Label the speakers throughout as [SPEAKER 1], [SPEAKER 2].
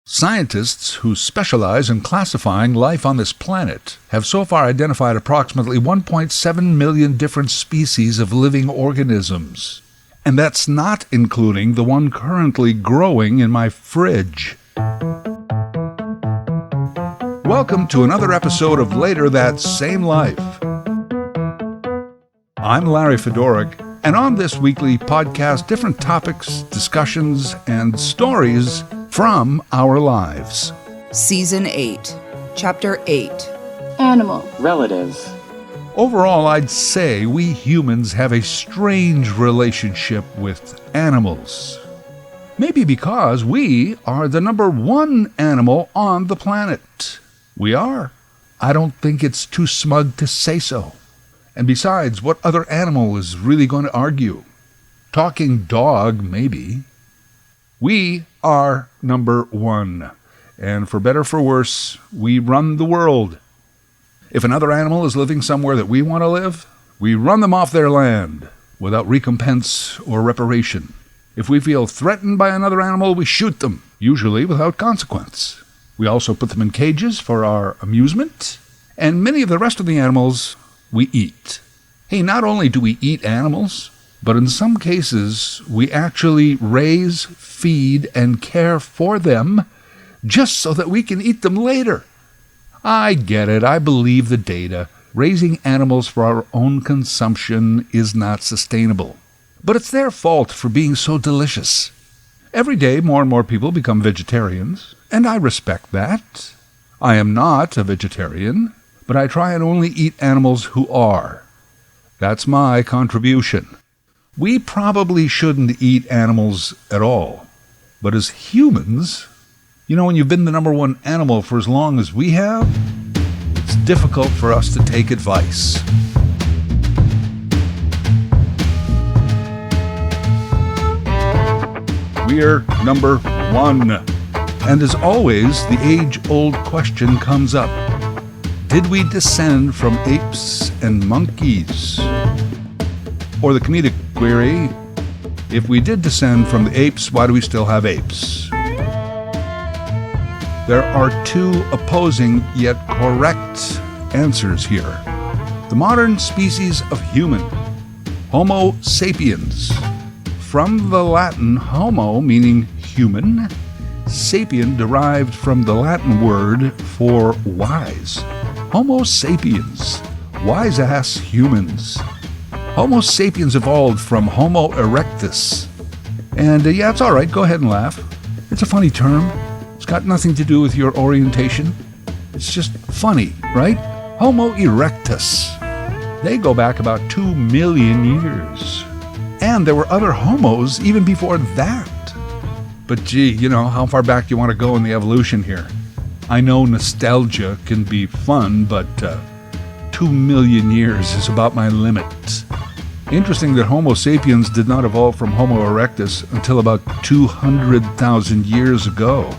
[SPEAKER 1] Scientists who specialize in classifying life on this planet have so far identified approximately 1.7 million different species of living organisms. And that's not including the one currently growing in my fridge. Welcome to another episode of Later That Same Life. I'm Larry Fedoruk, and on this weekly podcast, different topics, discussions, and stories from our lives.
[SPEAKER 2] Season 8, Chapter 8.
[SPEAKER 3] Animal.
[SPEAKER 4] Relative.
[SPEAKER 1] Overall, I'd say we humans have a strange relationship with animals. Maybe because we are the number one animal on the planet. We are. I don't think it's too smug to say so. And besides, what other animal is really going to argue? Talking dog, maybe. We are number one. And for better or for worse, we run the world. If another animal is living somewhere that we want to live, we run them off their land without recompense or reparation. If we feel threatened by another animal, we shoot them, usually without consequence. We also put them in cages for our amusement, and many of the rest of the animals we eat. Hey, not only do we eat animals, but in some cases we actually raise, feed, and care for them just so that we can eat them later. I get it. I believe the data. Raising animals for our own consumption is not sustainable. But it's their fault for being so delicious. Every day, more and more people become vegetarians, and I respect that. I am not a vegetarian, but I try and only eat animals who are. That's my contribution. We probably shouldn't eat animals at all. But as humans, when you've been the number one animal for as long as we have, it's difficult for us to take advice. We're number one. And as always, the age-old question comes up. Did we descend from apes and monkeys? Or the comedic query, if we did descend from the apes, why do we still have apes? There are two opposing yet correct answers here. The modern species of human, Homo sapiens, from the Latin homo meaning human, sapien derived from the Latin word for wise. Homo sapiens, wise-ass humans. Homo sapiens evolved from Homo erectus. And it's all right, go ahead and laugh. It's a funny term. It's got nothing to do with your orientation. It's just funny, right? Homo erectus. They go back about 2 million years. And there were other homos even before that. But gee, how far back do you want to go in the evolution here? I know nostalgia can be fun, but 2 million years is about my limit. Interesting that Homo sapiens did not evolve from Homo erectus until about 200,000 years ago.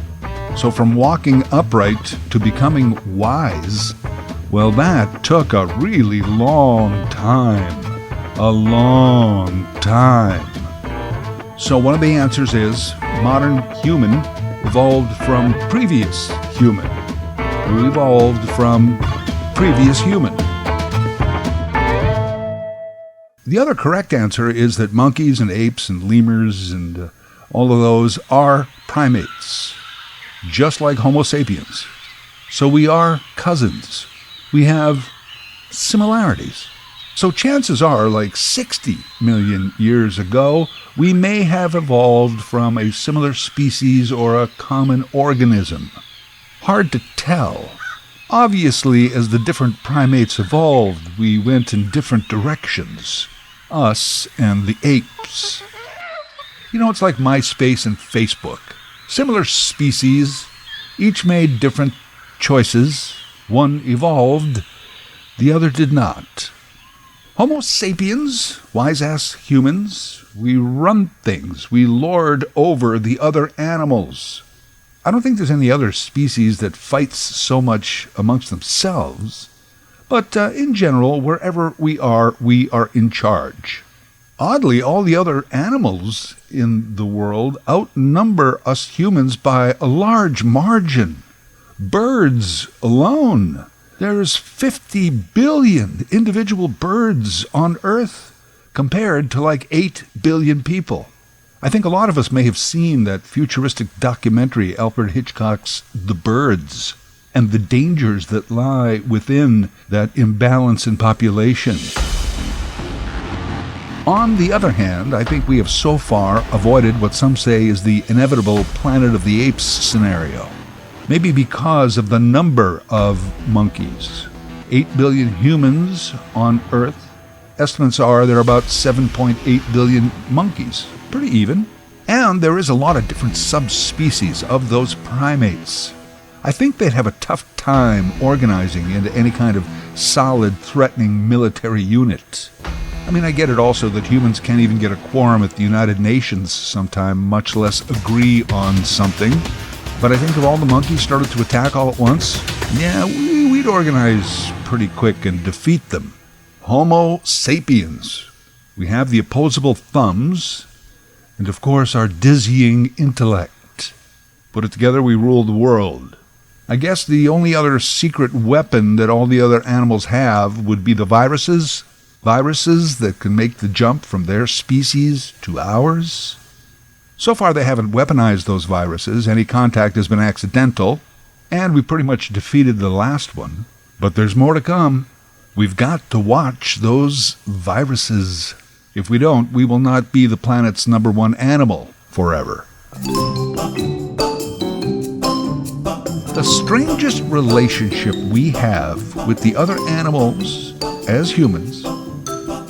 [SPEAKER 1] So from walking upright to becoming wise, well, that took a really long time. A long time. So one of the answers is modern human evolved from previous human, who evolved from previous human. The other correct answer is that monkeys and apes and lemurs and all of those are primates, just like Homo sapiens. So we are cousins. We have similarities. So chances are, like 60 million years ago, we may have evolved from a similar species or a common organism. Hard to tell. Obviously, as the different primates evolved, we went in different directions. Us and the apes. It's like MySpace and Facebook. Similar species, each made different choices. One evolved, the other did not. Homo sapiens, wise-ass humans, we run things. We lord over the other animals. I don't think there's any other species that fights so much amongst themselves. But in general, wherever we are in charge. Oddly, all the other animals in the world outnumber us humans by a large margin. Birds alone. There's 50 billion individual birds on Earth compared to like 8 billion people. I think a lot of us may have seen that futuristic documentary, Alfred Hitchcock's The Birds, and the dangers that lie within that imbalance in population. On the other hand, I think we have so far avoided what some say is the inevitable Planet of the Apes scenario. Maybe because of the number of monkeys. 8 billion humans on Earth. Estimates are there are about 7.8 billion monkeys. Pretty even. And there is a lot of different subspecies of those primates. I think they'd have a tough time organizing into any kind of solid, threatening military unit. I mean, I get it also that humans can't even get a quorum at the United Nations sometime, much less agree on something. But I think if all the monkeys started to attack all at once, yeah, we'd organize pretty quick and defeat them. Homo sapiens. We have the opposable thumbs, and of course our dizzying intellect. Put it together, we rule the world. I guess the only other secret weapon that all the other animals have would be the viruses. Viruses that can make the jump from their species to ours. So far they haven't weaponized those viruses. Any contact has been accidental, and we pretty much defeated the last one. But there's more to come. We've got to watch those viruses. If we don't, we will not be the planet's #1 animal forever. The strangest relationship we have with the other animals as humans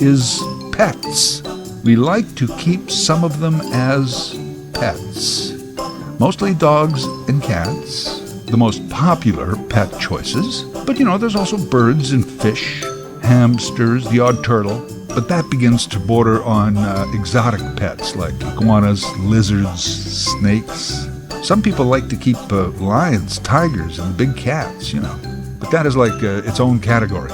[SPEAKER 1] is pets. We like to keep some of them as pets. Mostly dogs and cats, the most popular pet choices. But there's also birds and fish, hamsters, the odd turtle. But that begins to border on exotic pets like iguanas, lizards, snakes. Some people like to keep lions, tigers, and big cats, But that is like its own category.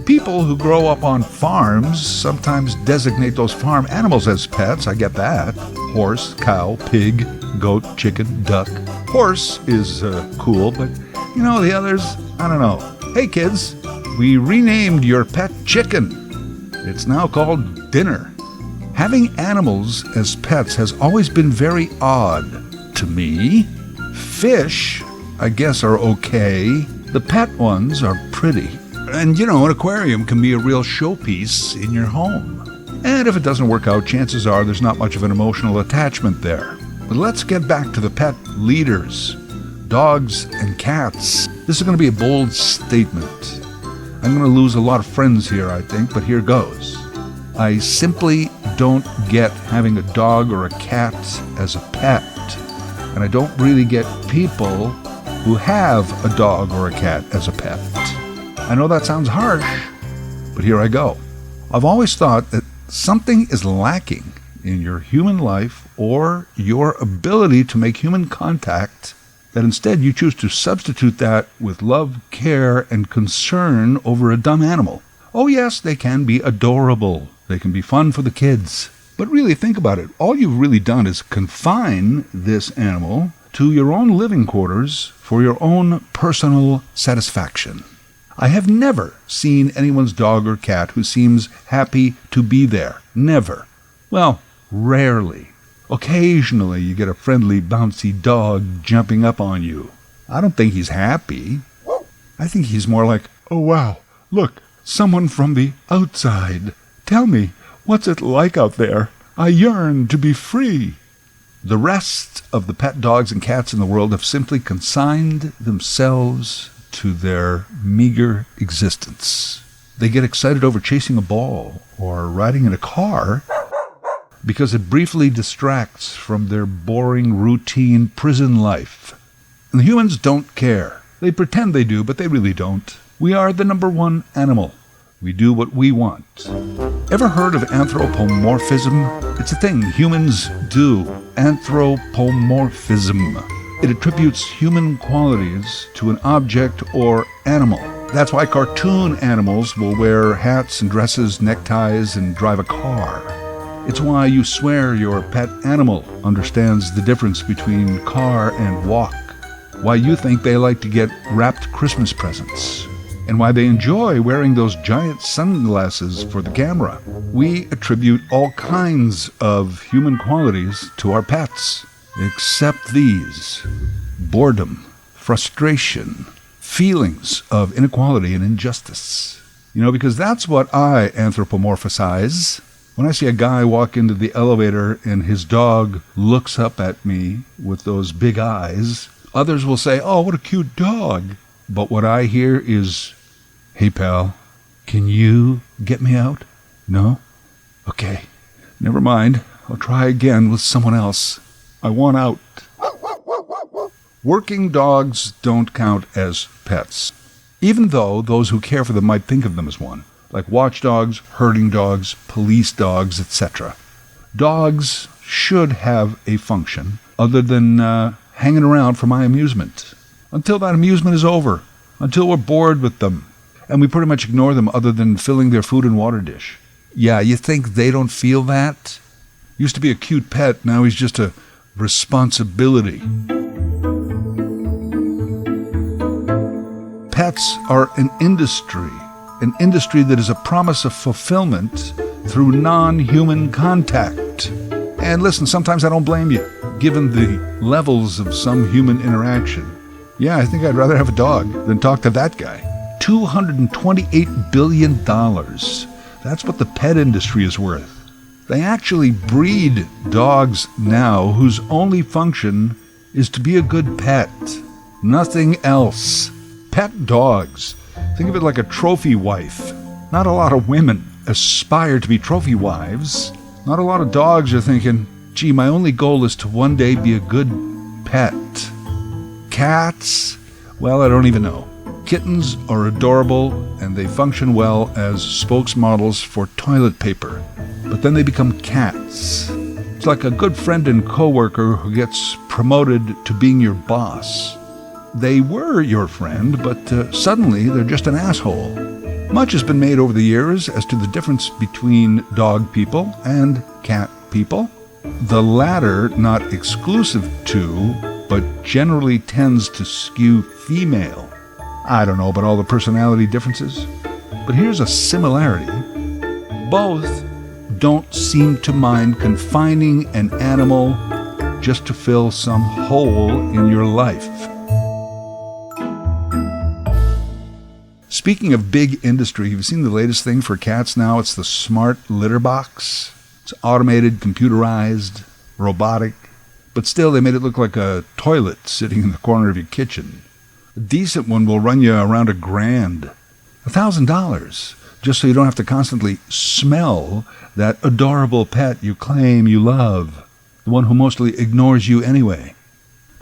[SPEAKER 1] People who grow up on farms sometimes designate those farm animals as pets. I get that. Horse, cow, pig, goat, chicken, duck. Horse is cool, but the others, I don't know. Hey kids, we renamed your pet chicken. It's now called Dinner. Having animals as pets has always been very odd to me. Fish, I guess, are okay. The pet ones are pretty. And an aquarium can be a real showpiece in your home. And if it doesn't work out, chances are there's not much of an emotional attachment there. But let's get back to the pet leaders. Dogs and cats. This is going to be a bold statement. I'm going to lose a lot of friends here, I think, but here goes. I simply don't get having a dog or a cat as a pet. And I don't really get people who have a dog or a cat as a pet. I know that sounds harsh, but here I go. I've always thought that something is lacking in your human life or your ability to make human contact, that instead you choose to substitute that with love, care, and concern over a dumb animal. Oh yes, they can be adorable. They can be fun for the kids. But really, think about it. All you've really done is confine this animal to your own living quarters for your own personal satisfaction. I have never seen anyone's dog or cat who seems happy to be there. Never. Well, rarely. Occasionally you get a friendly, bouncy dog jumping up on you. I don't think he's happy. I think he's more like, oh wow, look, someone from the outside. Tell me, what's it like out there? I yearn to be free. The rest of the pet dogs and cats in the world have simply consigned themselves to their meager existence. They get excited over chasing a ball or riding in a car because it briefly distracts from their boring, routine prison life. And the humans don't care. They pretend they do, but they really don't. We are the #1 animal. We do what we want. Ever heard of anthropomorphism? It's a thing humans do. Anthropomorphism. It attributes human qualities to an object or animal. That's why cartoon animals will wear hats and dresses, neckties, and drive a car. It's why you swear your pet animal understands the difference between car and walk, why you think they like to get wrapped Christmas presents, and why they enjoy wearing those giant sunglasses for the camera. We attribute all kinds of human qualities to our pets, except these: boredom, frustration, feelings of inequality and injustice. Because that's what I anthropomorphize. When I see a guy walk into the elevator and his dog looks up at me with those big eyes, others will say, "Oh, what a cute dog." But what I hear is, "Hey, pal, can you get me out?" No? Okay, never mind. I'll try again with someone else. I want out. Working dogs don't count as pets, even though those who care for them might think of them as one, like watchdogs, herding dogs, police dogs, etc. Dogs should have a function other than hanging around for my amusement, until that amusement is over, until we're bored with them, and we pretty much ignore them other than filling their food and water dish. Yeah, you think they don't feel that? Used to be a cute pet, now he's just a responsibility. Pets are an industry that is a promise of fulfillment through non-human contact. And listen, sometimes I don't blame you, given the levels of some human interaction. Yeah, I think I'd rather have a dog than talk to that guy. $228 billion. That's what the pet industry is worth. They actually breed dogs now whose only function is to be a good pet. Nothing else. Pet dogs. Think of it like a trophy wife. Not a lot of women aspire to be trophy wives. Not a lot of dogs are thinking, "Gee, my only goal is to one day be a good pet." Cats? Well, I don't even know. Kittens are adorable, and they function well as spokesmodels for toilet paper. But then they become cats. It's like a good friend and coworker who gets promoted to being your boss. They were your friend, but suddenly they're just an asshole. Much has been made over the years as to the difference between dog people and cat people. The latter not exclusive to, but generally tends to skew female. I don't know about all the personality differences, but here's a similarity. Both don't seem to mind confining an animal just to fill some hole in your life. Speaking of big industry, have you seen the latest thing for cats now? It's the smart litter box. It's automated, computerized, robotic, but still they made it look like a toilet sitting in the corner of your kitchen. A decent one will run you around $1,000, $1,000, just so you don't have to constantly smell that adorable pet you claim you love, the one who mostly ignores you anyway.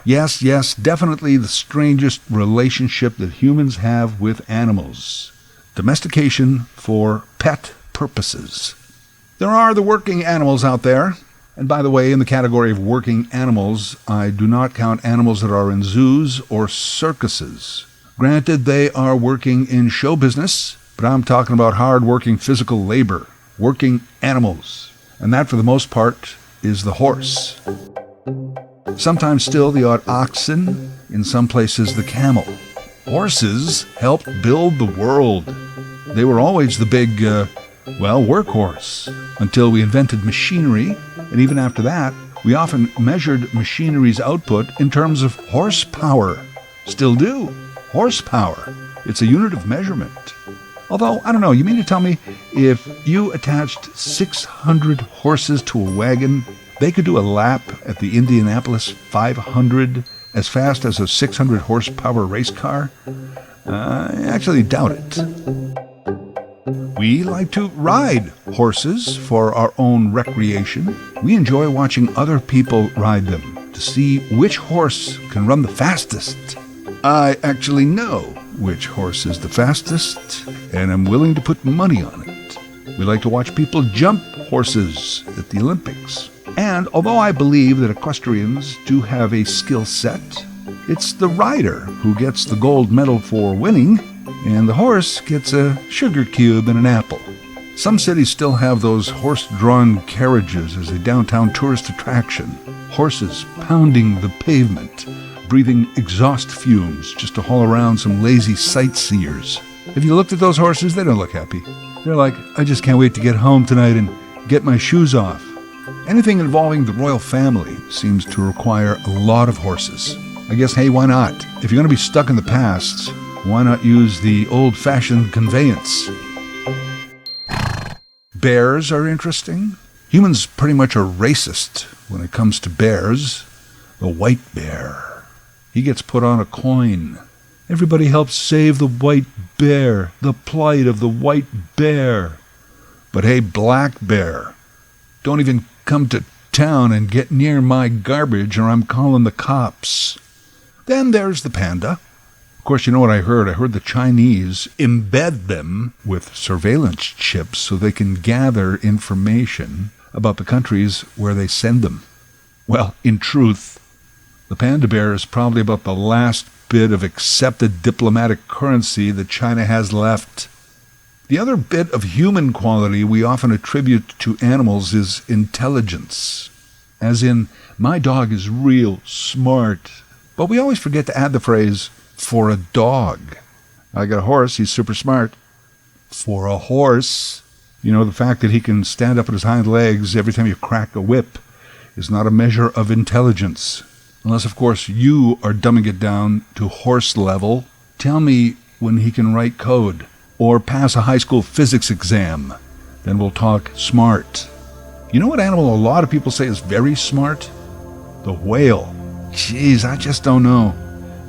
[SPEAKER 1] Yes, definitely the strangest relationship that humans have with animals. Domestication for pet purposes. There are the working animals out there. And by the way, in the category of working animals, I do not count animals that are in zoos or circuses. Granted, they are working in show business, but I'm talking about hard-working physical labor, working animals. And that, for the most part, is the horse. Sometimes still the odd oxen, in some places the camel. Horses helped build the world. They were always the big, workhorse, until we invented machinery, and even after that, we often measured machinery's output in terms of horsepower. Still do. Horsepower. It's a unit of measurement. Although, I don't know, you mean to tell me if you attached 600 horses to a wagon, they could do a lap at the Indianapolis 500 as fast as a 600 horsepower race car? I actually doubt it. We like to ride horses for our own recreation. We enjoy watching other people ride them to see which horse can run the fastest. I actually know which horse is the fastest, and I'm willing to put money on it. We like to watch people jump horses at the Olympics. And although I believe that equestrians do have a skill set, it's the rider who gets the gold medal for winning, and the horse gets a sugar cube and an apple. Some cities still have those horse-drawn carriages as a downtown tourist attraction. Horses pounding the pavement, breathing exhaust fumes just to haul around some lazy sightseers. Have you looked at those horses? They don't look happy. They're like, I just can't wait to get home tonight and get my shoes off. Anything involving the royal family seems to require a lot of horses. I guess, hey, why not? If you're going to be stuck in the past, why not use the old-fashioned conveyance? Bears are interesting. Humans pretty much are racist when it comes to bears. The white bear. He gets put on a coin. Everybody helps save the white bear, the plight of the white bear. But hey, black bear, don't even come to town and get near my garbage or I'm calling the cops. Then there's the panda. Of course, you know what I heard? I heard the Chinese embed them with surveillance chips so they can gather information about the countries where they send them. Well, in truth, the panda bear is probably about the last bit of accepted diplomatic currency that China has left. The other bit of human quality we often attribute to animals is intelligence. As in, my dog is real smart. But we always forget to add the phrase, for a dog. I got a horse, he's super smart. For a horse, you know, the fact that he can stand up on his hind legs every time you crack a whip is not a measure of intelligence. Unless, of course, you are dumbing it down to horse level. Tell me when he can write code or pass a high school physics exam. Then we'll talk smart. You know what animal a lot of people say is very smart? The whale. Jeez, I just don't know.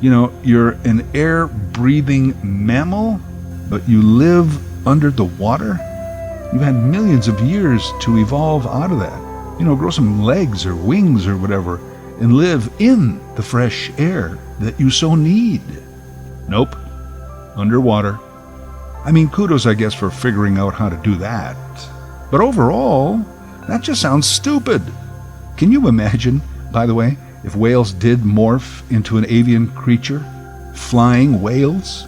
[SPEAKER 1] You know, you're an air-breathing mammal, but you live under the water? You've had millions of years to evolve out of that. You know, grow some legs or wings or whatever, and live in the fresh air that you so need. Nope. Underwater. I mean, kudos, I guess, for figuring out how to do that. But overall, that just sounds stupid. Can you imagine, by the way, if whales did morph into an avian creature? Flying whales?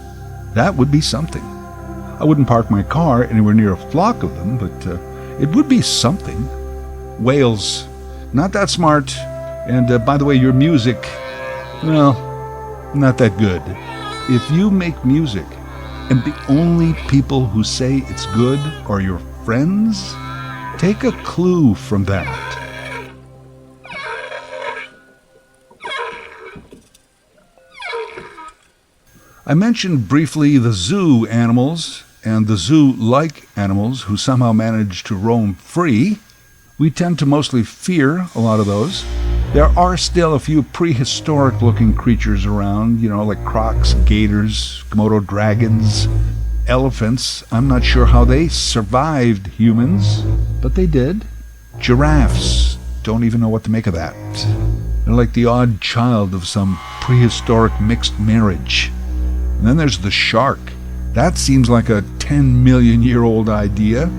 [SPEAKER 1] That would be something. I wouldn't park my car anywhere near a flock of them, but it would be something. Whales, not that smart. And by the way, your music, well, not that good. If you make music and the only people who say it's good are your friends, take a clue from that. I mentioned briefly the zoo animals and the zoo-like animals who somehow manage to roam free. We tend to mostly fear a lot of those. There are still a few prehistoric-looking creatures around, you know, like crocs, gators, Komodo dragons, elephants. I'm not sure how they survived humans, but they did. Giraffes. Don't even know what to make of that. They're like the odd child of some prehistoric mixed marriage. And then there's the shark. That seems like a 10-million-year-old idea.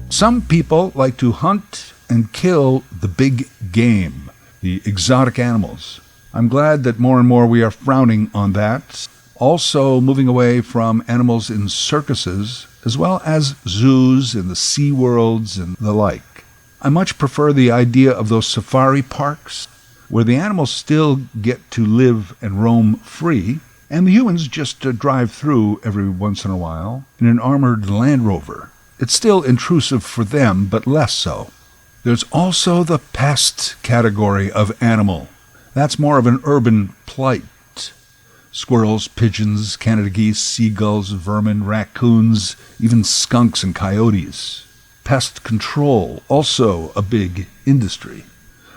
[SPEAKER 1] Some people like to hunt and kill the big game, the exotic animals. I'm glad that more and more we are frowning on that. Also moving away from animals in circuses, as well as zoos and the sea worlds and the like. I much prefer the idea of those safari parks, where the animals still get to live and roam free, and the humans just drive through every once in a while in an armored Land Rover. It's still intrusive for them, but less so. There's also the pest category of animal. That's more of an urban plight. Squirrels, pigeons, Canada geese, seagulls, vermin, raccoons, even skunks and coyotes. Pest control, also a big industry.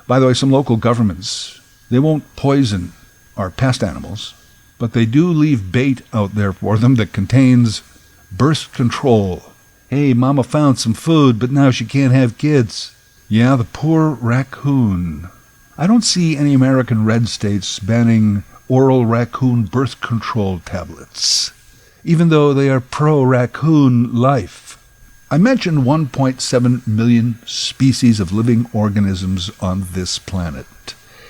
[SPEAKER 1] By the way, some local governments, they won't poison our pest animals, but they do leave bait out there for them that contains birth control. Hey, mama found some food, but now she can't have kids. Yeah, the poor raccoon. I don't see any American red states banning oral raccoon birth control tablets, even though they are pro-raccoon life. I mentioned 1.7 million species of living organisms on this planet.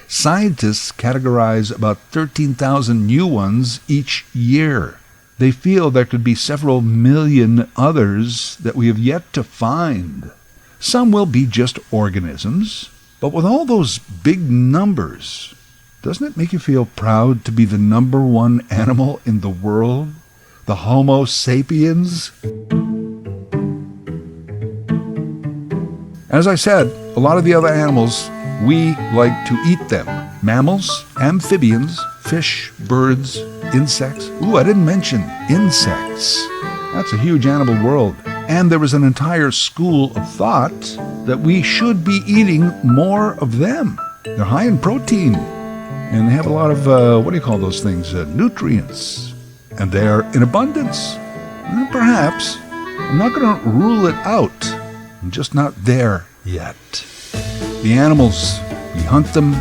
[SPEAKER 1] Scientists categorize about 13,000 new ones each year. they feel there could be several million others that we have yet to find. Some will be just organisms, but with all those big numbers, doesn't it make you feel proud to be the number one animal in the world? The Homo sapiens? As I said, a lot of the other animals, we like to eat them. Mammals, amphibians, fish, birds, insects. Ooh, I didn't mention insects. That's a huge animal world. And there was an entire school of thought that we should be eating more of them. They're high in protein, and they have a lot of, nutrients. And they're in abundance. And perhaps, I'm not going to rule it out. I'm just not there yet. The animals, we hunt them,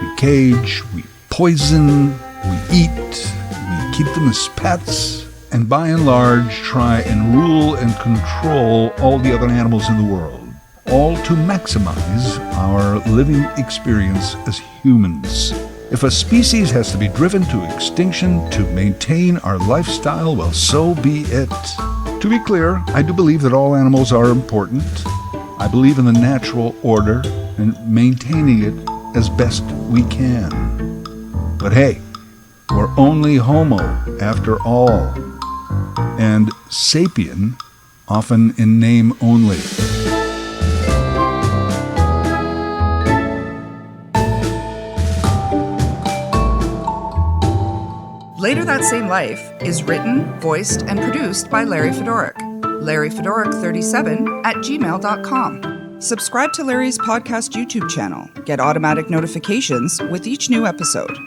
[SPEAKER 1] we cage, we poison, we eat, we keep them as pets, and by and large try and rule and control all the other animals in the world, all to maximize our living experience as humans. If a species has to be driven to extinction to maintain our lifestyle, well, so be it. To be clear, I do believe that all animals are important. I believe in the natural order and maintaining it as best we can. But hey, we're only Homo after all, and sapien often in name only.
[SPEAKER 2] Later That Same Life is written, voiced, and produced by Larry Fedoruk. LarryFedoruk37@gmail.com. Subscribe to Larry's podcast YouTube channel. Get automatic notifications with each new episode.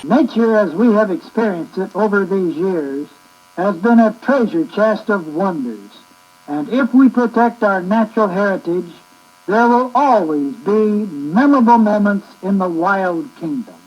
[SPEAKER 3] Nature, as we have experienced it over these years, has been a treasure chest of wonders. And if we protect our natural heritage, there will always be memorable moments in the wild kingdom.